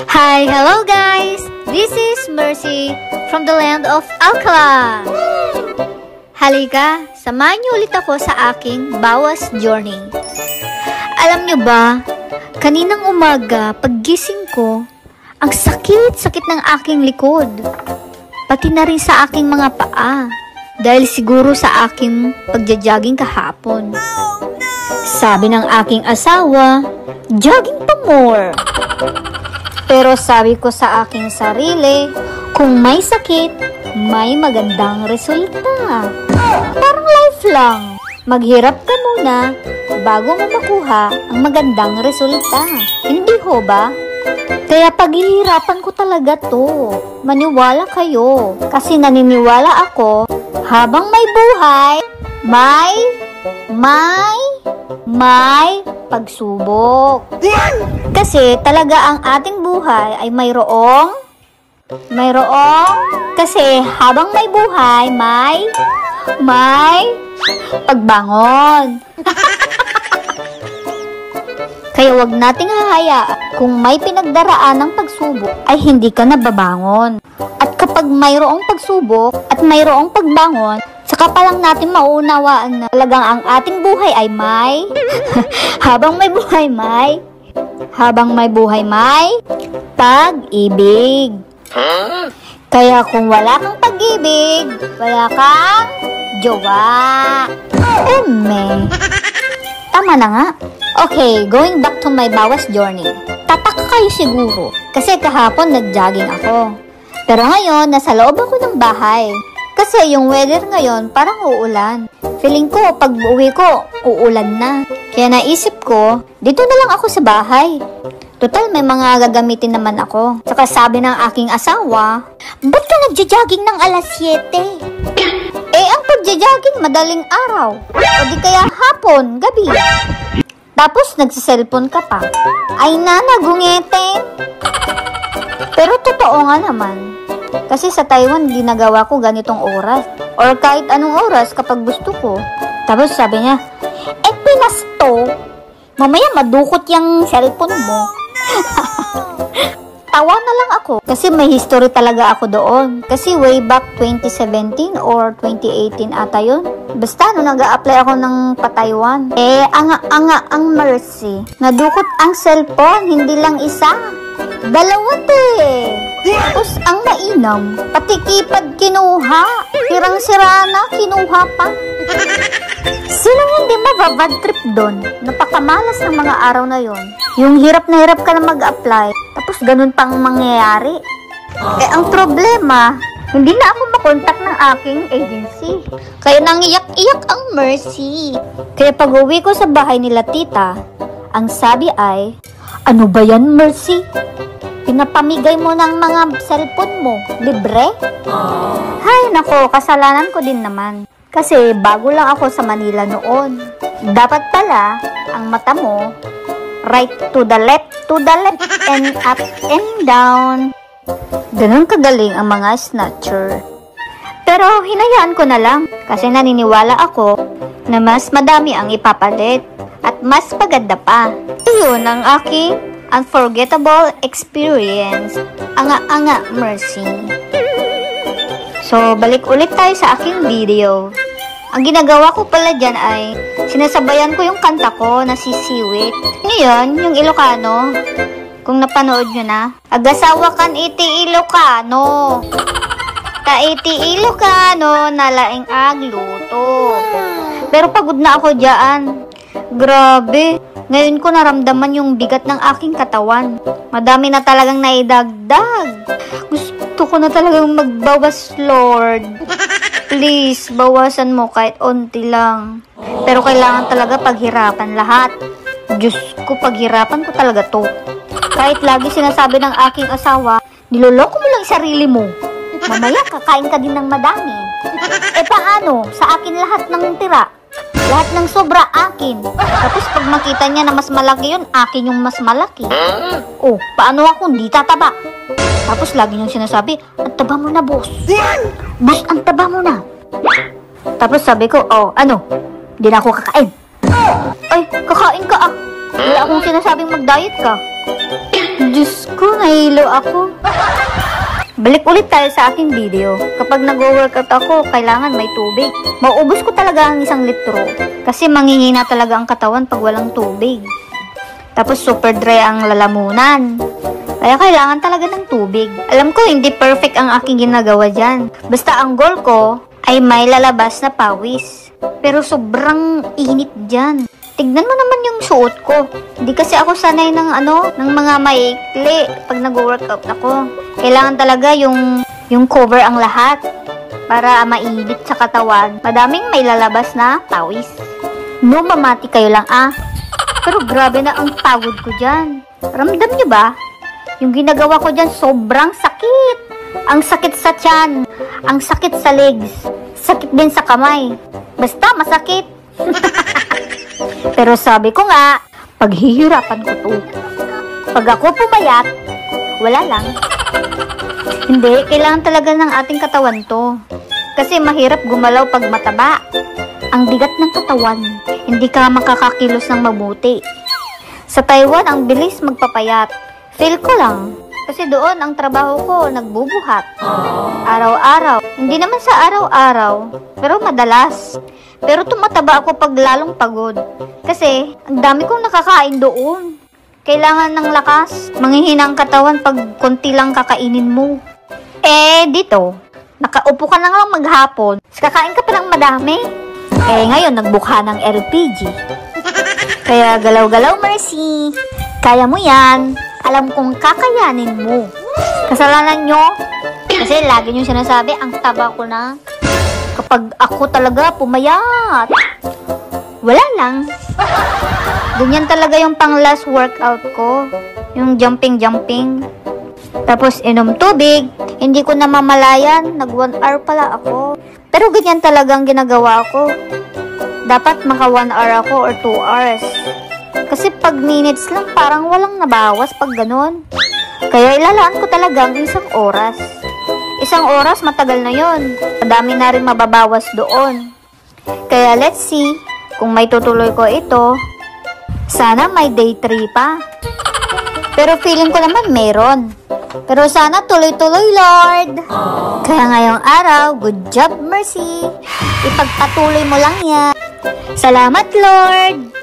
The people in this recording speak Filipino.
Hi, hello guys! This is Mercy from the land of Alcala. Halika, samahan niyo ulit ako sa aking bawas journey. Alam niyo ba, kaninang umaga paggising ko, ang sakit-sakit ng aking likod. Pati na rin sa aking mga paa. Dahil siguro sa aking pagja-jogging kahapon. Sabi ng aking asawa, jogging pa more. Pero sabi ko sa aking sarili, kung may sakit, may magandang resulta. Parang life lang. Maghirap ka muna bago mo makuha ang magandang resulta. Hindi ho ba? Kaya paghihirapan ko talaga to. Maniwala kayo. Kasi naniniwala ako, habang may buhay, may pagsubok. Kasi talaga ang ating buhay ay mayroong, kasi habang may buhay, may pagbangon. Kaya wag nating hahayaan kung may pinagdaraan ng pagsubok ay hindi ka nababangon. At kapag mayroong pagsubok at mayroong pagbangon, saka pa lang natin mauunawaan na talagang ang ating buhay ay habang may buhay may pag-ibig. Kaya kung wala kang pag-ibig, wala kang jowa. Tama na nga. Okay, going back to my bawas journey. Tataka kayo siguro, kasi kahapon nag-jogging ako. Pero ngayon, nasa loob ako ng bahay. Kasi yung weather ngayon, parang uulan. Feeling ko, pag uwi ko, uulan na. Kaya naisip ko, dito na lang ako sa bahay. Total, may mga gagamitin naman ako. Saka sabi ng aking asawa, ba't ka nagja-jogging ng alas 7? Ang pagja-jogging madaling araw. O di kaya hapon, gabi. Tapos nagsiselfon ka pa. Ay nagungete. Pero totoo nga naman. Kasi sa Taiwan, ginagawa ko ganitong oras. Or kahit anong oras kapag gusto ko. Tapos sabi niya, Pinas to. Mamaya madukot yung cellphone mo. Tawa na lang ako. Kasi may history talaga ako doon. Kasi way back 2017 or 2018 ata yun. Basta nag-a-apply ako ng pa-Taiwan. Anga ang Mercy. Nadukot ang cellphone, hindi lang isa. Dalawa Tapos ang mainam, pati keypad kinuha. Sirang-sira na, kinuha pa. Sinong hindi mababad trip doon? Napakamalas ng mga araw na yon. Yung hirap na hirap ka na mag-apply, tapos ganun pang mangyayari. Ang problema, hindi na ako makontak ng aking agency. Kaya nangiyak-iyak ang Mercy. Kaya pag uwi ko sa bahay nila tita, ang sabi ay, ano ba yan Mercy? Pinapamigay mo ng mga cellphone mo, libre? Hay nako, kasalanan ko din naman. Kasi bago lang ako sa Manila noon. Dapat pala, ang mata mo, right to the left, and up and down. Ganun kagaling ang mga snatcher. Pero hinayaan ko na lang kasi naniniwala ako na mas madami ang ipapalit at mas paganda pa. Iyon ang aking unforgettable experience. Anga Mercy. So, balik ulit tayo sa aking video. Ang ginagawa ko pala dyan ay sinasabayan ko yung kanta ko na si Siwit. Ngayon, yung Ilocano, kung napanood nyo na, agasawa kan iti Ilocano. Ta iti Ilocano, nalaing agluto. Pero pagod na ako dyan. Grabe, ngayon ko naramdaman yung bigat ng aking katawan. Madami na talagang naidagdag. Gusto ko na talagang magbawas, Lord. Please, bawasan mo kahit onti lang. Pero kailangan talaga paghirapan lahat. Diyos ko, paghirapan ko talaga to. Kahit lagi sinasabi ng aking asawa, niloloko mo lang sarili mo. Mamaya, kakain ka din ng madami. Paano? Sa akin lahat ng tira. Lahat ng sobra akin. Tapos pag makita niya na mas malaki yun, akin yung mas malaki. Paano ako hindi tataba? Tapos lagi niyong sinasabi, ang taba mo na, boss. Boss, ang taba mo na. Tapos sabi ko, ano? Hindi na ako kakain. Ay, kakain ka ah. Wala akong sinasabing mag-diet ka. Diyos ko, nahilo ako. Balik ulit tayo sa aking video. Kapag nag-workout ako, kailangan may tubig. Mauubos ko talaga ang 1 litro. Kasi manghihina talaga ang katawan pag walang tubig. Tapos super dry ang lalamunan. Kaya kailangan talaga ng tubig. Alam ko, hindi perfect ang aking ginagawa dyan. Basta ang goal ko ay may lalabas na pawis. Pero sobrang init dyan. Tignan mo naman yung suot ko. Hindi kasi ako sanay ng ng mga maikli pag nag-workout ako. Kailangan talaga yung cover ang lahat para mainit sa katawan. Madaming may lalabas na pawis. No, mamati kayo lang Pero grabe na ang pagod ko dyan. Ramdam nyo ba? Yung ginagawa ko dyan, sobrang sakit. Ang sakit sa tiyan. Ang sakit sa legs. Sakit din sa kamay. Basta masakit. Pero sabi ko nga, paghihirapan ko to. Pag ako pumayat, wala lang. Hindi, kailangan talaga ng ating katawan to. Kasi mahirap gumalaw pag mataba. Ang bigat ng katawan, hindi ka makakakilos ng mabuti. Sa Taiwan, ang bilis magpapayat. Feel ko lang. Kasi doon, ang trabaho ko, nagbubuhat. Araw-araw. Hindi naman sa araw-araw, pero madalas. Pero tumataba ako pag lalong pagod. Kasi, ang dami kong nakakain doon. Kailangan ng lakas. Manghihina ang katawan pag konti lang kakainin mo. Dito, nakaupo ka na lang maghapon. Kakain ka pa ng madami. Ngayon, nagbukha ng LPG. Kaya galaw-galaw, Mercy. Kaya mo yan. Alam kong kakayanin mo. Kasalanan nyo. Kasi lagi nyo sinasabi, ang taba ko na. Kapag ako talaga pumayat. Wala lang. Ganyan talaga yung pang last workout ko. Yung jumping. Tapos inom tubig. Hindi ko namamalayan. Nag 1 hour pala ako. Pero ganyan talagang ginagawa ko. Dapat maka 1 hour ako or 2 hours. Kasi pag minutes lang parang walang nabawas pag ganun. Kaya ilalaan ko talaga ang 1 oras. 1 oras matagal na yon. Madami na rin mababawas doon. Kaya let's see kung may tutuloy ko ito. Sana may day 3 pa. Pero feeling ko naman meron. Pero sana tuloy-tuloy, Lord. Kaya ngayong araw, good job, Mercy. Ipagpatuloy mo lang yan. Salamat, Lord.